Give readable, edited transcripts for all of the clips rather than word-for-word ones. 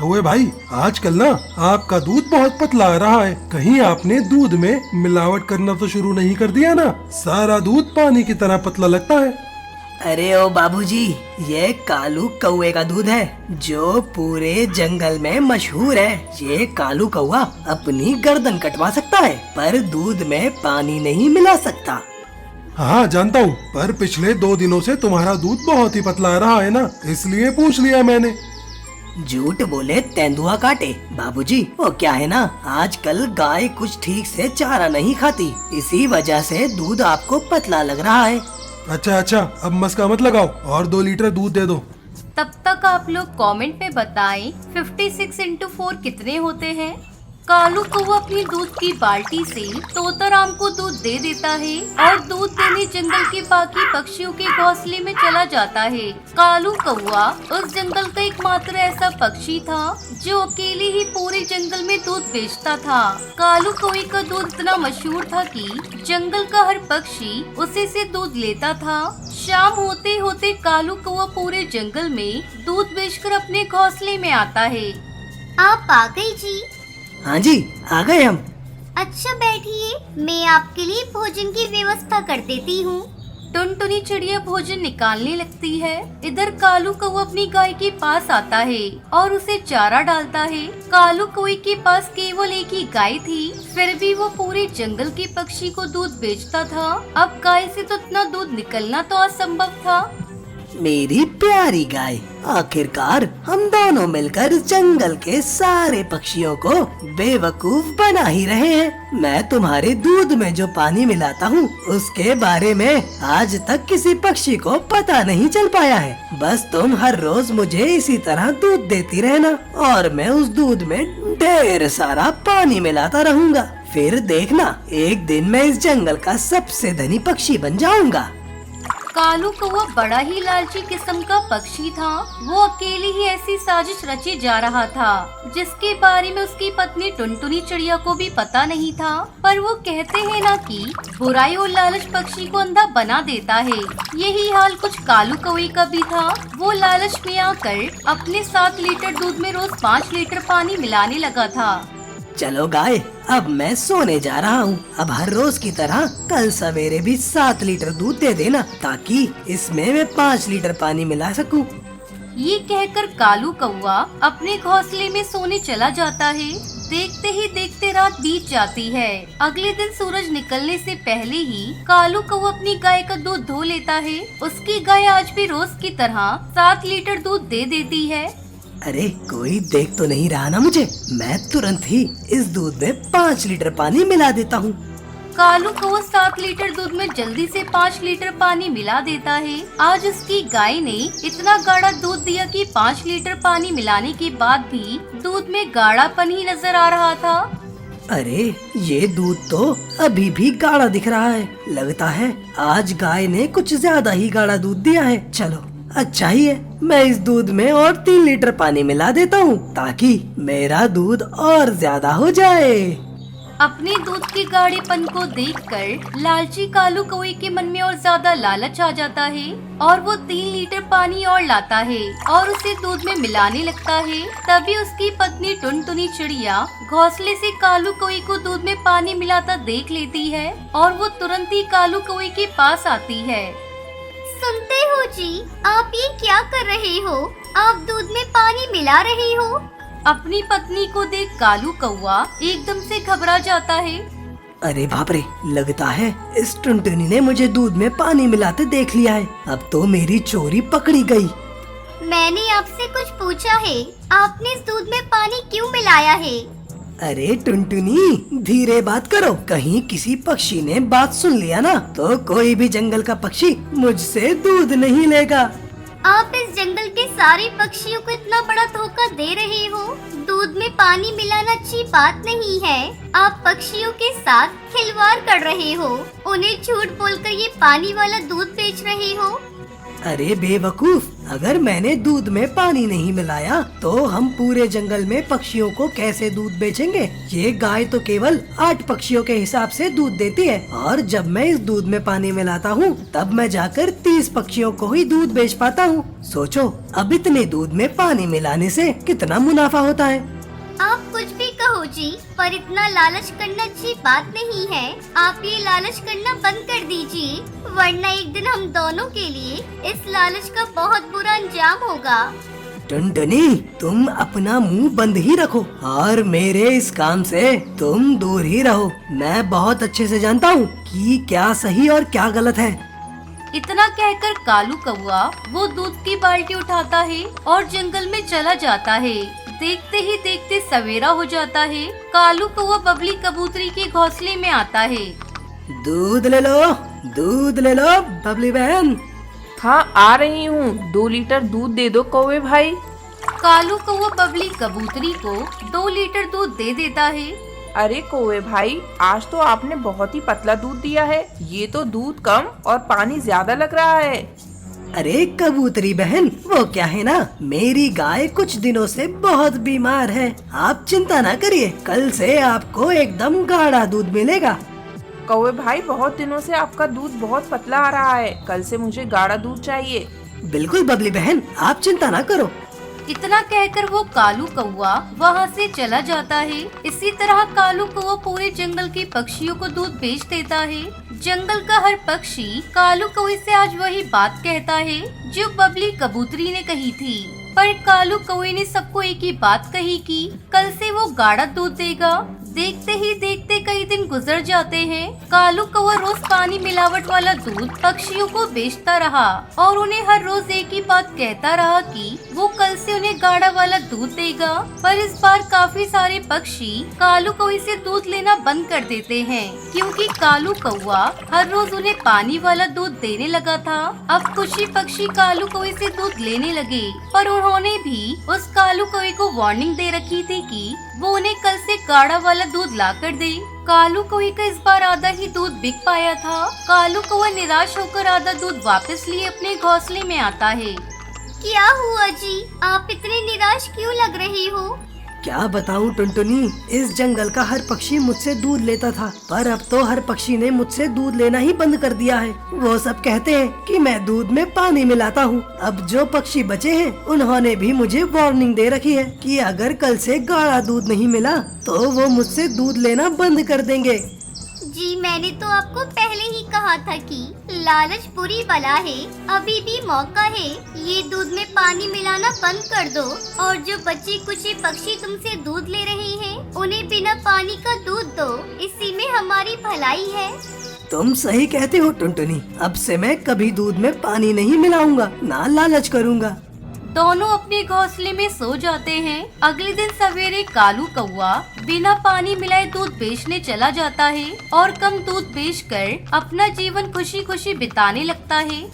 कौवे भाई, आजकल ना आपका दूध बहुत पतला आ रहा है। कहीं आपने दूध में मिलावट करना तो शुरू नहीं कर दिया ना? सारा दूध पानी की तरह पतला लगता है। अरे ओ बाबूजी, ये कालू कौवे का दूध है जो पूरे जंगल में मशहूर है। ये कालू कौवा अपनी गर्दन कटवा सकता है पर दूध में पानी नहीं मिला सकता। हाँ जानता हूँ, पर पिछले 2 दिनों से तुम्हारा दूध बहुत ही पतला आ रहा है ना, इसलिए पूछ लिया मैंने। झूठ बोले तेंदुआ काटे। बाबूजी वो क्या है ना, आजकल गाय कुछ ठीक से चारा नहीं खाती, इसी वजह से दूध आपको पतला लग रहा है। अच्छा, अब मस्का मत लगाओ और 2 लीटर दूध दे दो। तब तक आप लोग कमेंट में बताएं 56 इंटू 4 कितने होते हैं। कालू कौवा अपनी दूध की बाल्टी से तोताराम को दूध दे देता है और दूध देने जंगल के बाकी पक्षियों के घोंसले में चला जाता है। कालू कौवा उस जंगल का एकमात्र ऐसा पक्षी था जो अकेले ही पूरे जंगल में दूध बेचता था। कालू कौवे का दूध इतना मशहूर था कि जंगल का हर पक्षी उसी से दूध लेता था। शाम होते होते कालू कौवा पूरे जंगल में दूध बेचकर अपने घोंसले में आता है। आप आ गई जी? हाँ जी, आ गए हम। अच्छा बैठिए, मैं आपके लिए भोजन की व्यवस्था कर देती हूँ। टुनटुनी चिड़िया भोजन निकालने लगती है। इधर कालू कौवा अपनी गाय के पास आता है और उसे चारा डालता है। कालू कौवे के पास केवल एक ही गाय थी, फिर भी वो पूरे जंगल के पक्षी को दूध बेचता था। अब गाय से तो इतना दूध निकलना तो असंभव था। मेरी प्यारी गाय, आखिरकार हम दोनों मिलकर जंगल के सारे पक्षियों को बेवकूफ बना ही रहे हैं। मैं तुम्हारे दूध में जो पानी मिलाता हूँ उसके बारे में आज तक किसी पक्षी को पता नहीं चल पाया है। बस तुम हर रोज मुझे इसी तरह दूध देती रहना और मैं उस दूध में ढेर सारा पानी मिलाता रहूँगा। फिर देखना, एक दिन मैं इस जंगल का सबसे धनी पक्षी बन जाऊँगा। कालू कौवा बड़ा ही लालची किस्म का पक्षी था। वो अकेले ही ऐसी साजिश रचे जा रहा था जिसके बारे में उसकी पत्नी टुनटुनी चिड़िया को भी पता नहीं था। पर वो कहते हैं ना कि बुराई और लालच पक्षी को अंधा बना देता है। यही हाल कुछ कालू कौवे का भी था। वो लालच में आकर अपने 7 लीटर दूध में रोज 5 लीटर पानी मिलाने लगा था। चलो गाय, अब मैं सोने जा रहा हूँ। अब हर रोज की तरह कल सवेरे भी 7 लीटर दूध दे देना ताकि इसमें मैं 5 लीटर पानी मिला सकूँ। ये कहकर कालू कौवा अपने घोंसले में सोने चला जाता है। देखते ही देखते रात बीत जाती है। अगले दिन सूरज निकलने से पहले ही कालू कौवा अपनी गाय का दूध धो लेता है। उसकी गाय आज भी रोज की तरह 7 लीटर दूध दे देती है। अरे कोई देख तो नहीं रहा ना मुझे? मैं तुरंत ही इस दूध में 5 लीटर पानी मिला देता हूँ। कालू कौवा 7 लीटर दूध में जल्दी से 5 लीटर पानी मिला देता है। आज उसकी गाय ने इतना गाढ़ा दूध दिया कि 5 लीटर पानी मिलाने के बाद भी दूध में गाढ़ापन ही नजर आ रहा था। अरे ये दूध तो अभी भी गाढ़ा दिख रहा है। लगता है आज गाय ने कुछ ज्यादा ही गाढ़ा दूध दिया है। चलो अच्छा ही है, मैं इस दूध में और 3 लीटर पानी मिला देता हूँ ताकि मेरा दूध और ज्यादा हो जाए। अपने दूध के गाढ़ेपन को देखकर लालची कालू कौवे के मन में और ज्यादा लालच आ जाता है और वो 3 लीटर पानी और लाता है और उसे दूध में मिलाने लगता है। तभी उसकी पत्नी टुनटुनी चिड़िया घोंसले से कालू कौवे को दूध में पानी मिलाता देख लेती है और वो तुरंत ही कालू कौवे के पास आती है। सुनते हो जी, आप ये क्या कर रहे हो? आप दूध में पानी मिला रहे हो? अपनी पत्नी को देख कालू कौवा एकदम से घबरा जाता है। अरे बाप रे, लगता है इस टुनटुनी ने मुझे दूध में पानी मिलाते देख लिया है। अब तो मेरी चोरी पकड़ी गई। मैंने आपसे कुछ पूछा है, आपने इस दूध में पानी क्यों मिलाया है? अरे टुनटुनी, धीरे बात करो, कहीं किसी पक्षी ने बात सुन लिया ना तो कोई भी जंगल का पक्षी मुझसे दूध नहीं लेगा। आप इस जंगल के सारे पक्षियों को इतना बड़ा धोखा दे रहे हो। दूध में पानी मिलाना अच्छी बात नहीं है। आप पक्षियों के साथ खिलवाड़ कर रहे हो, उन्हें झूठ बोलकर ये पानी वाला दूध बेच रहे हो। अरे बेवकूफ, अगर मैंने दूध में पानी नहीं मिलाया तो हम पूरे जंगल में पक्षियों को कैसे दूध बेचेंगे? ये गाय तो केवल 8 पक्षियों के हिसाब से दूध देती है और जब मैं इस दूध में पानी मिलाता हूँ तब मैं जाकर 30 पक्षियों को ही दूध बेच पाता हूँ। सोचो अब इतने दूध में पानी मिलाने से कितना मुनाफा होता है। आप कुछ भी कहो जी, पर इतना लालच करना अच्छी बात नहीं है। आप ये लालच करना बंद कर दीजिए, वरना एक दिन हम दोनों के लिए इस लालच का बहुत बुरा अंजाम होगा। टुनटुनी, तुम अपना मुंह बंद ही रखो और मेरे इस काम से तुम दूर ही रहो। मैं बहुत अच्छे से जानता हूँ कि क्या सही और क्या गलत है। इतना कहकर कालू कौआ वो दूध की बाल्टी उठाता है और जंगल में चला जाता है। देखते ही देखते सवेरा हो जाता है। कालू कौआ बबली कबूतरी के घोंसले में आता है। दूध ले लो, दूध ले लो बबली बहन। हाँ आ रही हूँ, 2 लीटर दूध दे दो कौवे भाई। कालू कौआ बबली कबूतरी को 2 लीटर दूध दे देता है। अरे कौवे भाई, आज तो आपने बहुत ही पतला दूध दिया है। ये तो दूध कम और पानी ज्यादा लग रहा है। अरे कबूतरी बहन, वो क्या है ना, मेरी गाय कुछ दिनों से बहुत बीमार है। आप चिंता ना करिए, कल से आपको एकदम गाढ़ा दूध मिलेगा। कौवे भाई, बहुत दिनों से आपका दूध बहुत पतला आ रहा है। कल से मुझे गाढ़ा दूध चाहिए। बिल्कुल बबली बहन, आप चिंता ना करो। इतना कहकर वो कालू कौआ वहाँ से चला जाता है। इसी तरह कालू कौआ पूरे जंगल के पक्षियों को दूध बेच देता है। जंगल का हर पक्षी कालू कौए से आज वही बात कहता है जो बबली कबूतरी ने कही थी। पर कालू कौए ने सबको एक ही बात कही कि कल से वो गाढ़ा दूध देगा। देखते ही देखते कई दिन गुजर जाते हैं। कालू कौआ रोज पानी मिलावट वाला दूध पक्षियों को बेचता रहा और उन्हें हर रोज एक ही बात कहता रहा कि वो कल से उन्हें गाढ़ा वाला दूध देगा। पर इस बार काफी सारे पक्षी कालू कौए से दूध लेना बंद कर देते हैं, क्योंकि कालू कौआ हर रोज उन्हें पानी वाला दूध देने लगा था। अब कुछ ही पक्षी कालू कौए से दूध लेने लगे, पर उन्होंने भी उस कालू कौए को वार्निंग दे रखी थी कि वो उन्हें कल से गाढ़ा वाला दूध ला कर दे। कालू कौए का इस बार आधा ही दूध बिक पाया था। कालू कौआ निराश होकर आधा दूध वापस लिए अपने घोंसले में आता है। क्या हुआ जी, आप इतने निराश क्यों लग रही हो? क्या बताऊं टुनटुनी, इस जंगल का हर पक्षी मुझसे दूध लेता था, पर अब तो हर पक्षी ने मुझसे दूध लेना ही बंद कर दिया है। वो सब कहते हैं कि मैं दूध में पानी मिलाता हूँ। अब जो पक्षी बचे हैं उन्होंने भी मुझे वार्निंग दे रखी है कि अगर कल से गाढ़ा दूध नहीं मिला तो वो मुझसे दूध लेना बंद कर देंगे। जी, मैंने तो आपको पहले ही कहा था कि लालच बुरी बला है। अभी भी मौका है, ये दूध में पानी मिलाना बंद कर दो और जो बच्चे कुछ पक्षी तुमसे दूध ले रहे हैं उन्हें बिना पानी का दूध दो। इसी में हमारी भलाई है। तुम सही कहते हो टुनटुनी, अब से मैं कभी दूध में पानी नहीं मिलाऊंगा, ना लालच करूंगा। दोनों अपने घोंसले में सो जाते हैं। अगले दिन सवेरे कालू कौआ बिना पानी मिलाए दूध बेचने चला जाता है और कम दूध बेचकर अपना जीवन खुशी खुशी बिताने लगता है।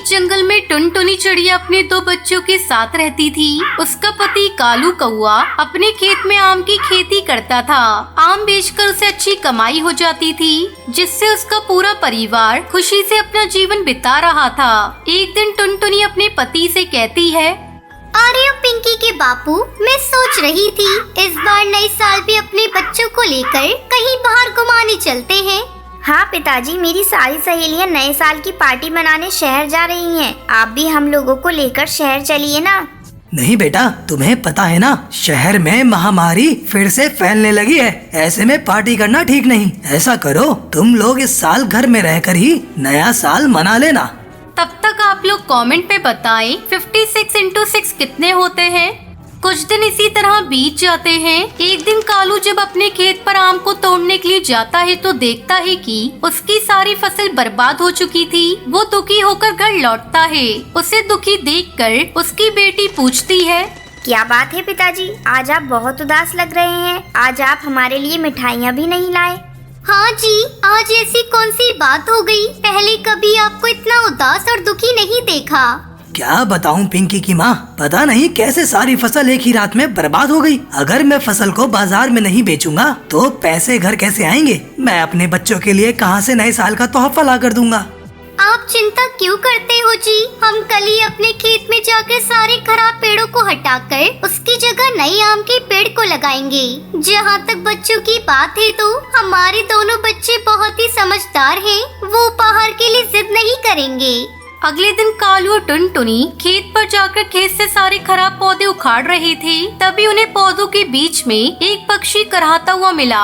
जंगल में टुनटुनी चिड़िया अपने 2 बच्चों के साथ रहती थी। उसका पति कालू कौआ अपने खेत में आम की खेती करता था। आम बेचकर उसे अच्छी कमाई हो जाती थी, जिससे उसका पूरा परिवार खुशी से अपना जीवन बिता रहा था। एक दिन टुनटुनी अपने पति से कहती है, अरे पिंकी के बापू, मैं सोच रही थी इस बार नए साल भी अपने बच्चों को लेकर कहीं बाहर घुमाने चलते हैं। हाँ पिताजी, मेरी सारी सहेलियाँ नए साल की पार्टी मनाने शहर जा रही हैं। आप भी हम लोगों को लेकर शहर चलिए ना। नहीं बेटा, तुम्हें पता है ना, शहर में महामारी फिर से फैलने लगी है। ऐसे में पार्टी करना ठीक नहीं। ऐसा करो, तुम लोग इस साल घर में रहकर ही नया साल मना लेना। तब तक आप लोग कमेंट पे बताएं 56 × 6 कितने होते हैं। कुछ दिन इसी तरह बीत जाते हैं। एक दिन कालू जब अपने खेत पर आम को तोड़ने के लिए जाता है तो देखता है कि उसकी सारी फसल बर्बाद हो चुकी थी। वो दुखी होकर घर लौटता है। उसे दुखी देखकर उसकी बेटी पूछती है, क्या बात है पिताजी, आज आप बहुत उदास लग रहे हैं। आज आप हमारे लिए मिठाइयाँ भी नहीं लाए। हाँ जी, आज ऐसी कौन सी बात हो गई? पहले कभी आपको इतना उदास और दुखी नहीं देखा। क्या बताऊं पिंकी की माँ, पता नहीं कैसे सारी फसल एक ही रात में बर्बाद हो गई। अगर मैं फसल को बाजार में नहीं बेचूंगा तो पैसे घर कैसे आएंगे? मैं अपने बच्चों के लिए कहाँ से नए साल का तोहफा ला कर दूंगा। आप चिंता क्यों करते हो जी? हम कल ही अपने खेत में जाकर सारे खराब पेड़ों को हटाकर उसकी जगह नए आम के पेड़ को लगाएंगे। जहाँ तक बच्चों की बात है तो हमारे दोनों बच्चे बहुत ही समझदार हैं। वो उपहार के लिए जिद नहीं करेंगे। अगले दिन कालू और टुनटुनी खेत पर जाकर खेत से सारे खराब पौधे उखाड़ रहे थे। तभी उन्हें पौधों के बीच में एक पक्षी कराहता हुआ मिला।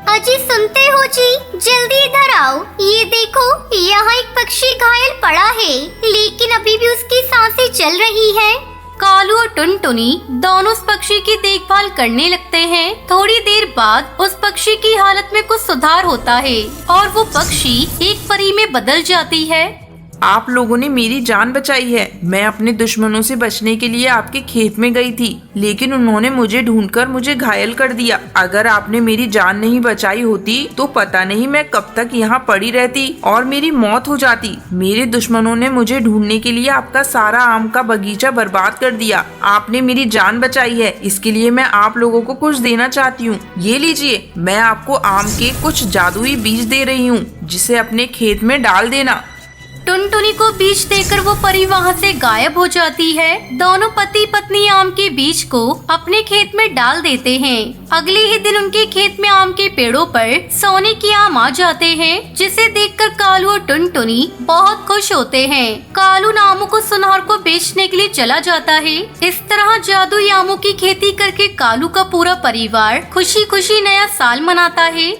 अजी सुनते हो जी, जल्दी इधर आओ। ये देखो, यहाँ एक पक्षी घायल पड़ा है, लेकिन अभी भी उसकी सांसें चल रही है। कालू और टुनटुनी दोनों उस पक्षी की देखभाल करने लगते हैं। थोड़ी देर बाद उस पक्षी की हालत में कुछ सुधार होता है और वो पक्षी एक परी में बदल जाती है। आप लोगों ने मेरी जान बचाई है। मैं अपने दुश्मनों से बचने के लिए आपके खेत में गई थी, लेकिन उन्होंने मुझे ढूंढकर मुझे घायल कर दिया। अगर आपने मेरी जान नहीं बचाई होती तो पता नहीं मैं कब तक यहाँ पड़ी रहती और मेरी मौत हो जाती। मेरे दुश्मनों ने मुझे ढूंढने के लिए आपका सारा आम का बगीचा बर्बाद कर दिया। आपने मेरी जान बचाई है, इसके लिए मैं आप लोगों को कुछ देना चाहती हूँ। ये लीजिए, मैं आपको आम के कुछ जादुई बीज दे रही हूँ, जिसे अपने खेत में डाल देना। टुनटुनी को बीज देकर वो परी वहाँ से गायब हो जाती है। दोनों पति पत्नी आम के बीज को अपने खेत में डाल देते हैं। अगले ही दिन उनके खेत में आम के पेड़ों पर सोने के आम आ जाते हैं, जिसे देखकर कालू और टुनटुनी बहुत खुश होते हैं। कालू आमों को सुनार को बेचने के लिए चला जाता है। इस तरह जादुई आमों की खेती करके कालू का पूरा परिवार खुशी खुशी नया साल मनाता है।